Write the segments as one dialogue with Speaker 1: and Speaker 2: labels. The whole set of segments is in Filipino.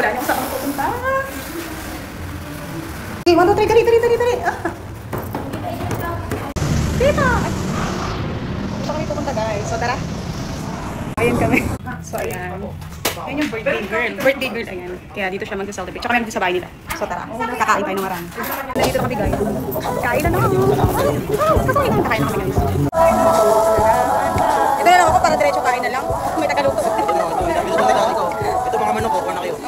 Speaker 1: Wala niyong saan pupunta. Okay, 1, 2, 3, dali. Dito! Gusto kami pupunta guys. So tara. Ayan kami. So ayan. Ayan yung birthday girl. Birthday girl, ayan. Kaya dito siya mag-celebrate. Tsaka kami dito sa bahay nila. So tara. Kakain tayo ng marami. Nandito na kami guys. Kain na naman. Kakain na kami guys. Ito na lang ako para diretso kain na lang. May tagaluto.
Speaker 2: Ito mga manok ko. Ano kayo?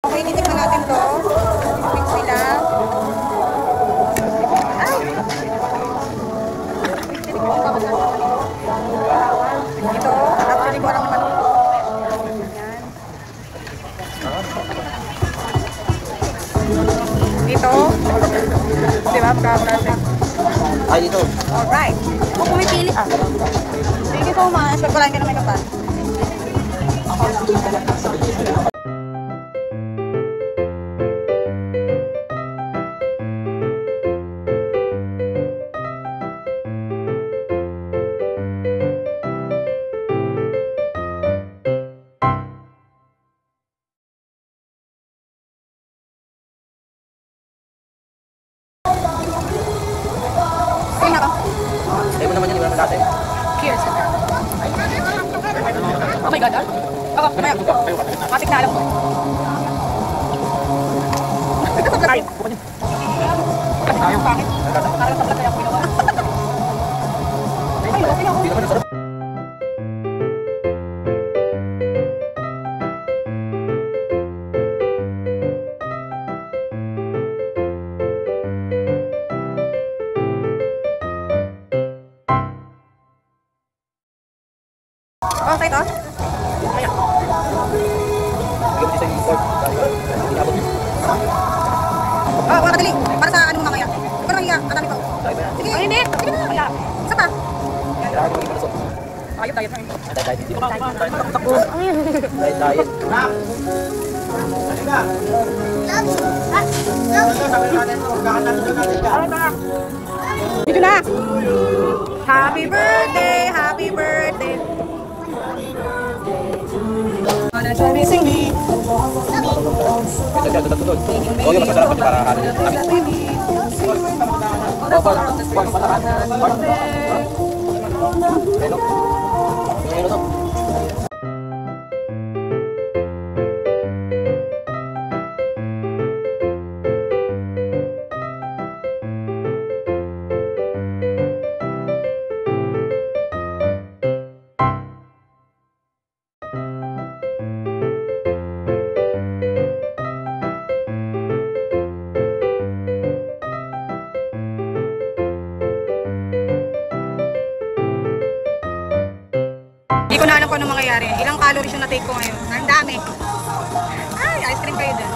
Speaker 1: Okay, titikman natin to. Mix nila. Ito, actually ko alam naman. Dito. Diba? Process.
Speaker 2: Ay, dito.
Speaker 1: Alright. Kung pumipili ah. Thank you so much. Pagpalain ka na may kapal.
Speaker 2: Ayaw mo naman yun, iba naman dati.
Speaker 1: Cheers. Oh my God, ah? Ako, kamaya. Matik na alam ko. Ito sa kain. Ayaw pangit. Parang sa kaya ako ginawa. Ay, okay ako.
Speaker 2: Hindi naman nasarap.
Speaker 1: Oh, sa ito? Kaya.
Speaker 2: Ikaw sa yung pork. Inabot mo.
Speaker 1: Oh, wala kadali. Para sa ano mamaya. Ikaw na hiya. Ang dami pa. Sige. Ay, hindi. Sige na. Kaya. Isa pa.
Speaker 2: Kailangan mo ipalusot.
Speaker 1: Ayop, diet na.
Speaker 2: Diet. Di ba takbo? Diet.
Speaker 1: Dito na. Happy birthday. Happy birthday. Missing me.
Speaker 2: Ito siya, tutulog. O, yung masasarap kasi para hanin.
Speaker 1: Hindi ko na alam kung ano mangyayari. Ilang calories yung na-take ko ngayon. Ang dami. Ay, ice cream kayo dyan.